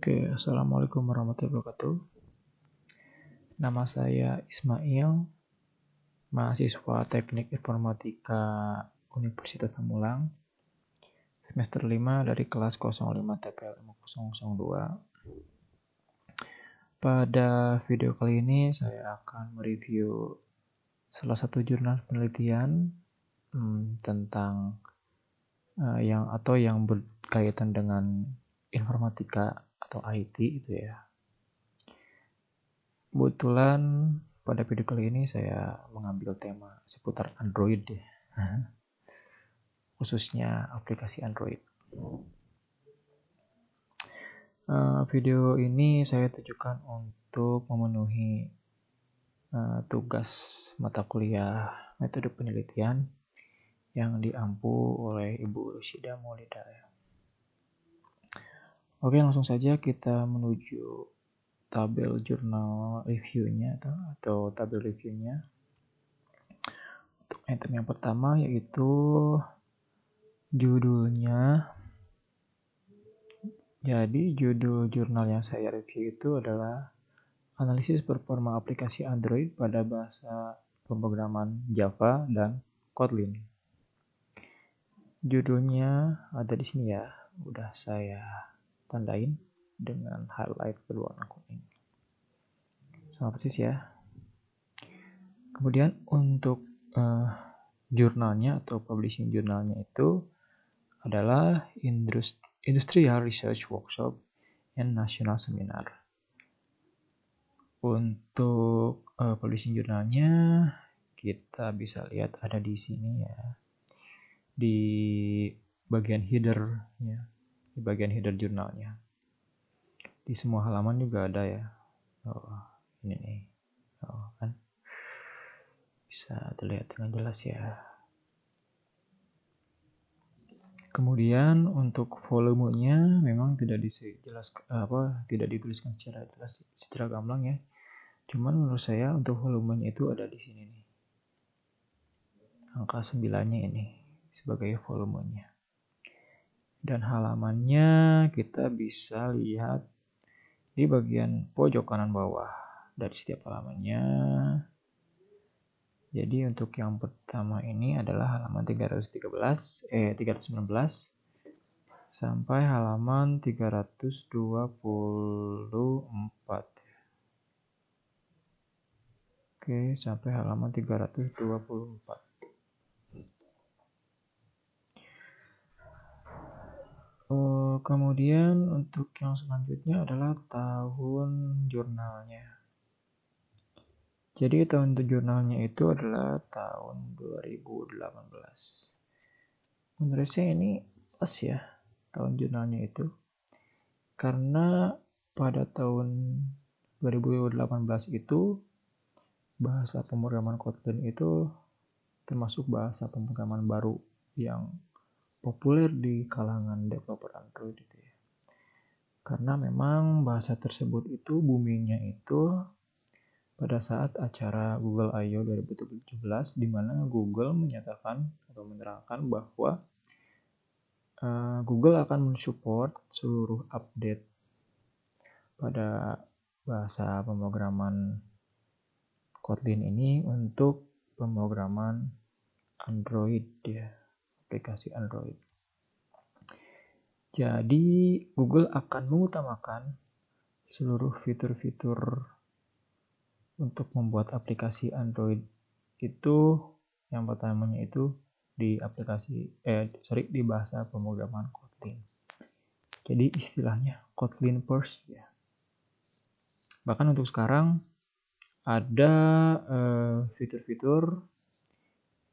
Oke, Assalamualaikum warahmatullahi wabarakatuh. Nama saya Ismail, mahasiswa Teknik Informatika Universitas Pamulang, semester 5 dari kelas 05 TPL 5002. Pada video kali ini saya akan mereview salah satu jurnal penelitian tentang yang berkaitan dengan informatika atau IT itu ya. Kebetulan pada video kali ini saya mengambil tema seputar Android ya. Khususnya aplikasi Android. Video ini saya tujukan untuk memenuhi tugas mata kuliah metode penelitian yang diampu oleh Ibu Rusyida Maulida. Oke, langsung saja kita menuju tabel jurnal reviewnya atau tabel reviewnya. Untuk item yang pertama yaitu judulnya. Jadi judul jurnal yang saya review itu adalah Analisis Performa Aplikasi Android pada Bahasa Pemrograman Java dan Kotlin. Judulnya ada di sini ya, udah saya tandain dengan highlight berwarna kuning. Sama persis ya. Kemudian untuk jurnalnya atau publishing jurnalnya itu adalah Industrial Research Workshop and National Seminar. Untuk publishing jurnalnya kita bisa lihat ada di sini ya, di bagian header ya, di bagian header jurnalnya. Di semua halaman juga ada ya. Ini nih, kan bisa terlihat dengan jelas ya. Kemudian untuk volumenya memang tidak dituliskan secara jelas, secara gamblang ya. Cuman menurut saya untuk volumenya itu ada di sini nih. Angka 9-nya ini sebagai volumenya. Dan halamannya kita bisa lihat di bagian pojok kanan bawah dari setiap halamannya. Jadi untuk yang pertama ini adalah halaman 319 sampai halaman 324. Oke, sampai halaman 324. Kemudian untuk yang selanjutnya adalah tahun jurnalnya. Jadi tahun jurnalnya itu adalah tahun 2018. Menurut saya ini pas ya tahun jurnalnya itu. Karena pada tahun 2018 itu bahasa pemrograman Kotlin itu termasuk bahasa pemrograman baru yang populer di kalangan developer Android itu ya. Karena memang bahasa tersebut itu boomingnya itu pada saat acara Google I/O 2017 di mana Google menyatakan atau menerangkan bahwa Google akan mensupport seluruh update pada bahasa pemrograman Kotlin ini untuk pemrograman Android ya, aplikasi Android. Jadi Google akan mengutamakan seluruh fitur-fitur untuk membuat aplikasi Android itu yang pertamanya itu di bahasa pemrograman Kotlin. Jadi istilahnya Kotlin first ya. Bahkan untuk sekarang ada fitur-fitur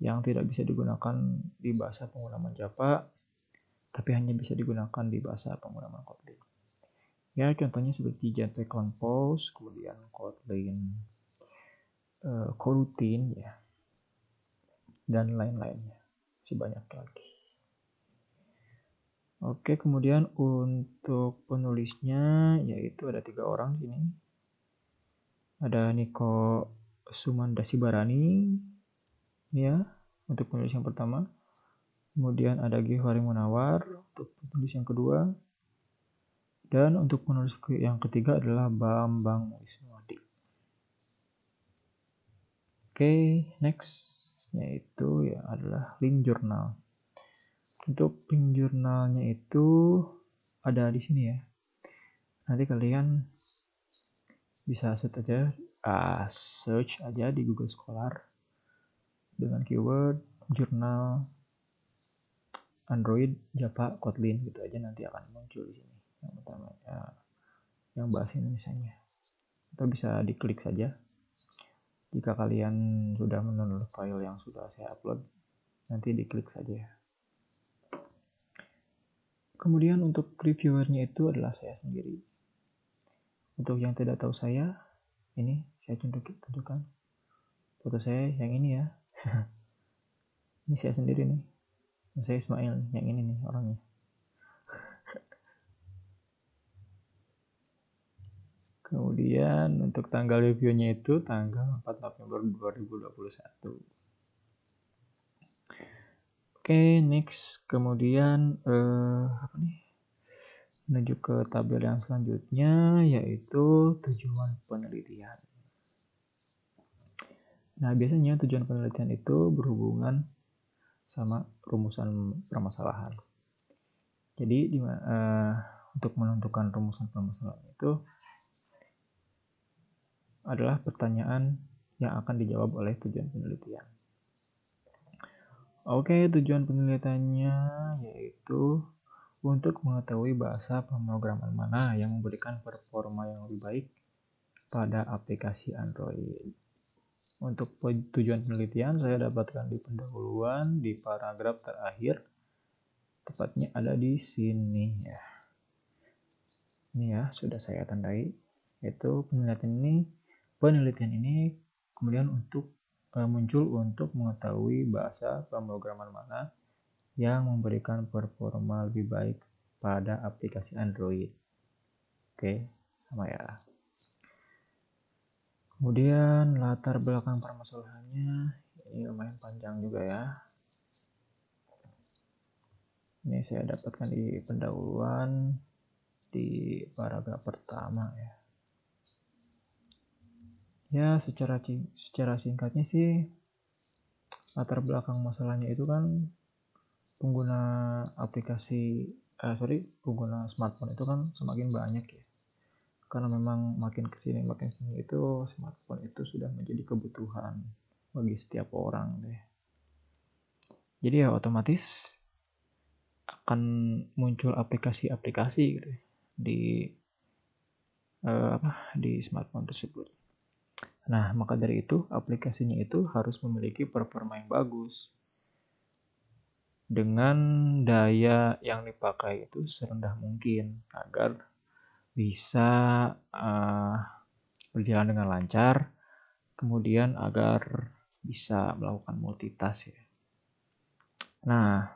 yang tidak bisa digunakan di bahasa pemrograman Java, tapi hanya bisa digunakan di bahasa pemrograman Kotlin. Ya, contohnya seperti Jetpack Compose, kemudian Kotlin Coroutine ya, dan lain-lainnya. Masih banyak lagi. Oke, kemudian untuk penulisnya yaitu ada 3 orang sini. Ada Niko Sumandasibarani ya, untuk penulis yang pertama. Kemudian ada Givari Munawar untuk penulis yang kedua. Dan untuk penulis yang ketiga adalah Bambang Wisnuwadi. Oke, next-nya itu ya adalah link jurnal. Untuk link jurnalnya itu ada di sini ya. Nanti kalian bisa search aja di Google Scholar dengan keyword jurnal Android, Java, Kotlin gitu aja, nanti akan muncul di sini. Yang pertama yang bahasa Indonesianya. Atau bisa diklik saja. Jika kalian sudah mendownload file yang sudah saya upload, nanti diklik saja. Kemudian untuk reviewernya itu adalah saya sendiri. Untuk yang tidak tahu saya, ini saya tunjukkan foto saya yang ini ya. Ini saya sendiri nih. Saya Ismail, yang ini nih orangnya. Kemudian untuk tanggal reviewnya itu tanggal 4 November 2021. Oke, next. Kemudian menuju ke tabel yang selanjutnya, yaitu tujuan penelitian. Nah, biasanya tujuan penelitian itu berhubungan sama rumusan permasalahan. Jadi untuk menentukan rumusan permasalahan itu adalah pertanyaan yang akan dijawab oleh tujuan penelitian. Oke, tujuan penelitiannya yaitu untuk mengetahui bahasa pemrograman mana yang memberikan performa yang lebih baik pada aplikasi Android. Untuk tujuan penelitian saya dapatkan di pendahuluan di paragraf terakhir, tepatnya ada di sini ya. Ini ya, sudah saya tandai. Yaitu penelitian ini kemudian muncul untuk mengetahui bahasa pemrograman mana yang memberikan performa lebih baik pada aplikasi Android. Oke, sama ya. Kemudian latar belakang permasalahannya ini lumayan panjang juga ya. Ini saya dapatkan di pendahuluan di paragraf pertama ya. Ya, secara singkatnya sih latar belakang masalahnya itu kan pengguna smartphone itu kan semakin banyak ya. Karena memang makin kesini itu smartphone itu sudah menjadi kebutuhan bagi setiap orang deh. Jadi ya otomatis akan muncul aplikasi-aplikasi gitu di smartphone tersebut. Nah, maka dari itu aplikasinya itu harus memiliki performa yang bagus dengan daya yang dipakai itu serendah mungkin agar bisa berjalan dengan lancar, kemudian agar bisa melakukan multitask ya. Nah,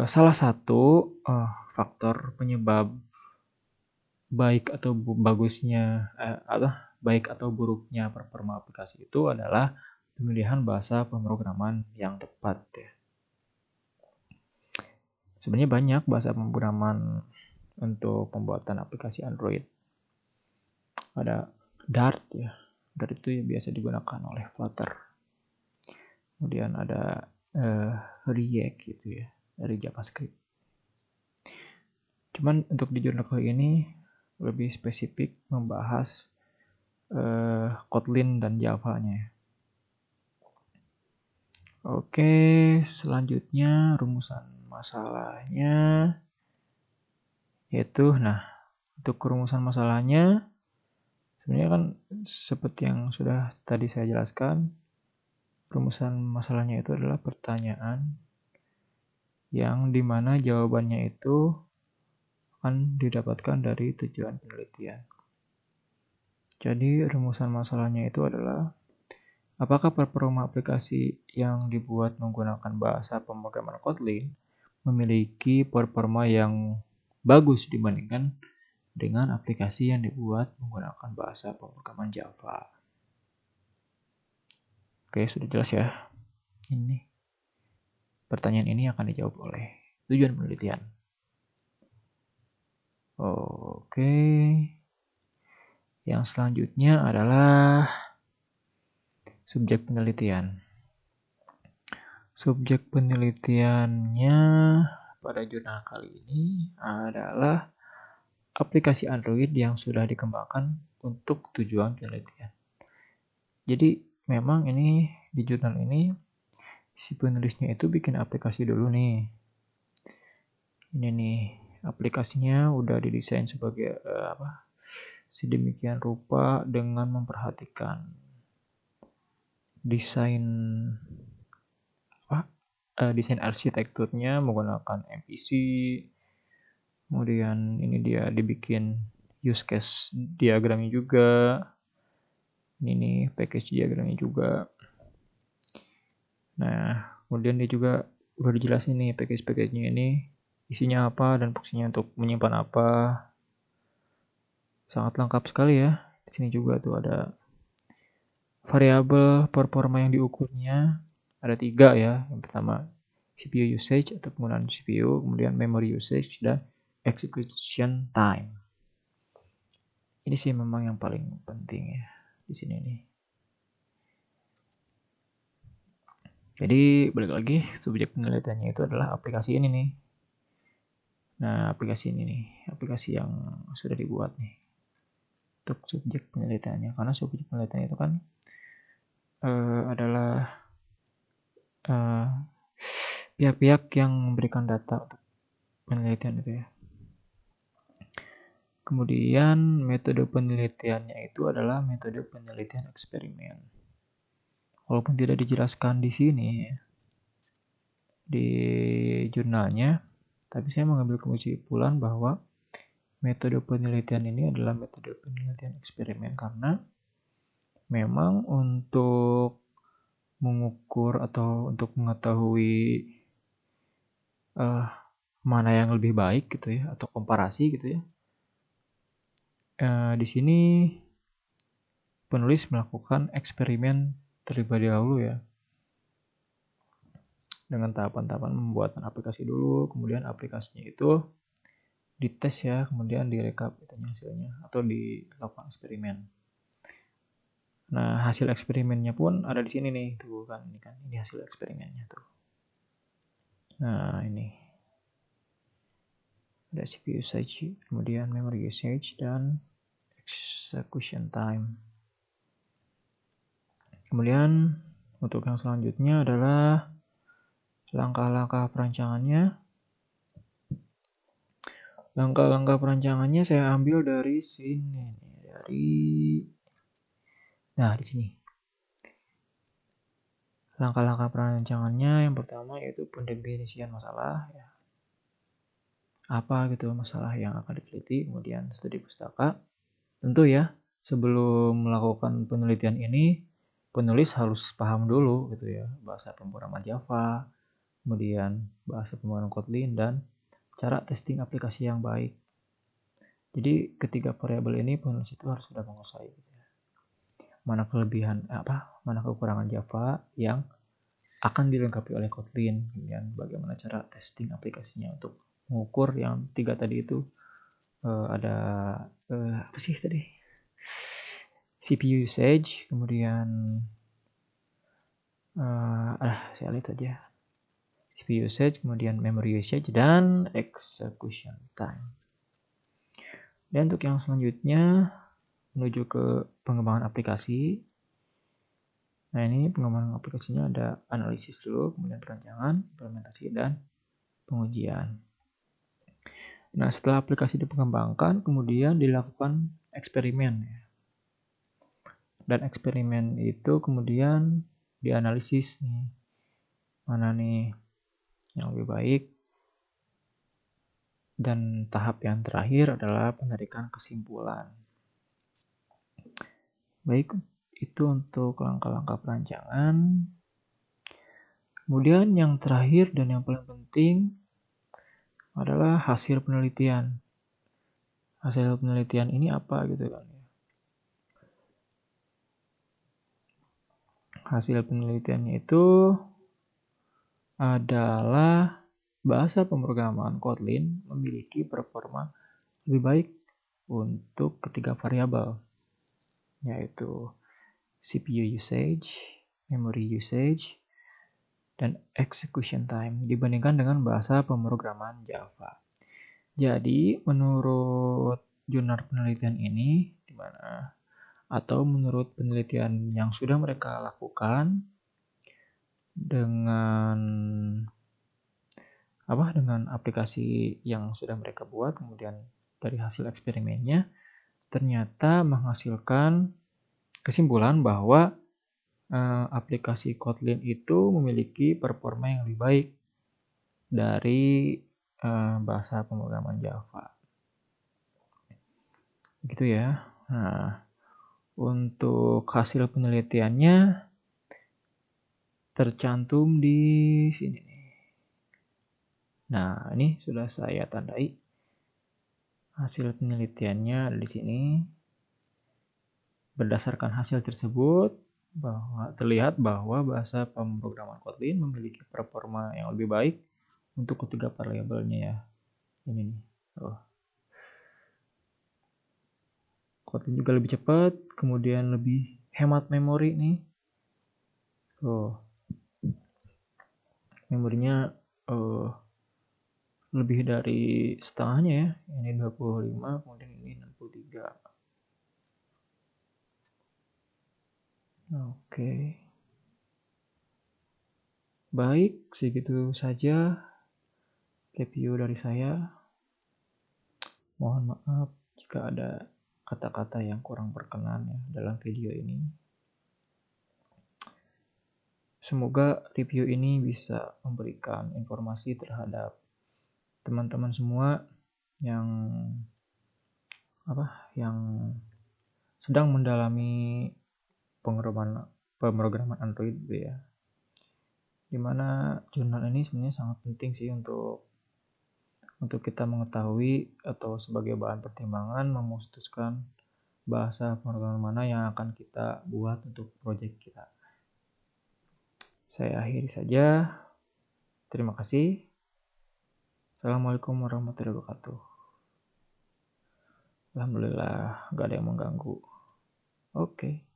salah satu faktor penyebab baik atau buruknya performa aplikasi itu adalah pemilihan bahasa pemrograman yang tepat ya. Sebenarnya banyak bahasa pemrograman untuk pembuatan aplikasi Android. Ada Dart ya. Dart itu biasa digunakan oleh Flutter. Kemudian ada React gitu ya, dari JavaScript. Cuman untuk di jurnal kali ini lebih spesifik membahas Kotlin dan Java-nya. Oke, selanjutnya rumusan masalahnya yaitu, untuk rumusan masalahnya sebenarnya kan seperti yang sudah tadi saya jelaskan, rumusan masalahnya itu adalah pertanyaan yang dimana jawabannya itu akan didapatkan dari tujuan penelitian. Jadi rumusan masalahnya itu adalah apakah performa aplikasi yang dibuat menggunakan bahasa pemrograman Kotlin memiliki performa yang bagus dibandingkan dengan aplikasi yang dibuat menggunakan bahasa pemrograman Java. Oke, sudah jelas ya. Ini pertanyaan ini akan dijawab oleh tujuan penelitian. Oke. Yang selanjutnya adalah subjek penelitian. Subjek penelitiannya pada jurnal kali ini adalah aplikasi Android yang sudah dikembangkan untuk tujuan penelitian. Jadi memang ini di jurnal ini si penulisnya itu bikin aplikasi dulu nih. Ini nih aplikasinya udah didesain sebagai sedemikian rupa dengan memperhatikan desain desain arsitekturnya menggunakan MVC. Kemudian ini dia dibikin use case diagramnya juga. Ini nih package diagramnya juga. Nah, kemudian dia juga udah dijelasin nih package-nya ini isinya apa dan fungsinya untuk menyimpan apa. Sangat lengkap sekali ya. Di sini juga tuh ada variabel performa yang diukurnya. Ada 3 ya. Yang pertama CPU usage atau penggunaan CPU, kemudian memory usage dan execution time. Ini sih memang yang paling penting ya di sini nih. Jadi balik lagi, subjek penelitiannya itu adalah aplikasi ini nih. Nah, aplikasi ini nih, aplikasi yang sudah dibuat nih untuk subjek penelitiannya. Karena subjek penelitian itu kan adalah pihak-pihak yang memberikan data untuk penelitian itu ya. Kemudian metode penelitiannya itu adalah metode penelitian eksperimen. Walaupun tidak dijelaskan di sini di jurnalnya, tapi saya mengambil kesimpulan bahwa metode penelitian ini adalah metode penelitian eksperimen karena memang untuk mengukur atau untuk mengetahui mana yang lebih baik gitu ya atau komparasi gitu ya. Di sini penulis melakukan eksperimen terlebih dahulu ya. Dengan tahapan-tahapan pembuatan aplikasi dulu, kemudian aplikasinya itu dites ya, kemudian direkap hasilnya atau dilakukan eksperimen. Nah, hasil eksperimennya pun ada di sini nih, tuh kan, ini hasil eksperimennya tuh. Nah, ini ada CPU usage, kemudian memory usage dan execution time. Kemudian untuk yang selanjutnya adalah langkah-langkah perancangannya. Langkah-langkah perancangannya saya ambil dari sini, di sini. Langkah-langkah perancangannya yang pertama yaitu pendefinisian masalah ya. Apa gitu masalah yang akan diteliti, kemudian studi pustaka. Tentu ya, sebelum melakukan penelitian ini, penulis harus paham dulu gitu ya, bahasa pemrograman Java, kemudian bahasa pemrograman Kotlin dan cara testing aplikasi yang baik. Jadi ketiga variabel ini penulis itu harus sudah menguasai gitu ya. Mana kekurangan Java yang akan dilengkapi oleh Kotlin, kemudian bagaimana cara testing aplikasinya untuk mengukur yang 3 tadi itu. Ada apa sih tadi? CPU usage, kemudian saya lihat aja. CPU usage, kemudian memory usage dan execution time. Dan untuk yang selanjutnya menuju ke pengembangan aplikasi. Nah, ini pengembangan aplikasinya ada analisis dulu, kemudian perancangan, implementasi dan pengujian. Nah, setelah aplikasi dikembangkan, kemudian dilakukan eksperimen ya. Dan eksperimen itu kemudian dianalisis nih. Mana nih yang lebih baik. Dan tahap yang terakhir adalah penarikan kesimpulan. Baik, itu untuk langkah-langkah perancangan. Kemudian yang terakhir dan yang paling penting adalah hasil penelitian. Hasil penelitian ini apa gitu kan ya. Hasil penelitiannya itu adalah bahasa pemrograman Kotlin memiliki performa lebih baik untuk ketiga variabel, yaitu CPU usage, memory usage, dan execution time dibandingkan dengan bahasa pemrograman Java. Jadi, menurut jurnal penelitian ini, atau menurut penelitian yang sudah mereka lakukan dengan aplikasi yang sudah mereka buat, kemudian dari hasil eksperimennya, ternyata menghasilkan kesimpulan bahwa aplikasi Kotlin itu memiliki performa yang lebih baik dari bahasa pemrograman Java. Gitu ya. Nah, untuk hasil penelitiannya tercantum di sini nih. Nah, ini sudah saya tandai. Hasil penelitiannya ada di sini. Berdasarkan hasil tersebut, terlihat bahwa bahasa pemrograman Kotlin memiliki performa yang lebih baik untuk ketiga variabelnya ya. Ini nih. Kotlin juga lebih cepat, kemudian lebih hemat memori nih. Memorinya lebih dari setengahnya ya. Ini 25, kemudian ini 63. Oke. Baik, segitu saja review dari saya. Mohon maaf jika ada kata-kata yang kurang berkenan ya dalam video ini. Semoga review ini bisa memberikan informasi terhadap teman-teman semua yang sedang mendalami pemrograman Android gitu ya. Dimana jurnal ini sebenarnya sangat penting sih untuk kita mengetahui atau sebagai bahan pertimbangan memutuskan bahasa pemrograman mana yang akan kita buat untuk proyek kita. Saya akhiri saja. Terima kasih. Assalamualaikum warahmatullahi wabarakatuh. Alhamdulillah, gak ada yang mengganggu. Oke.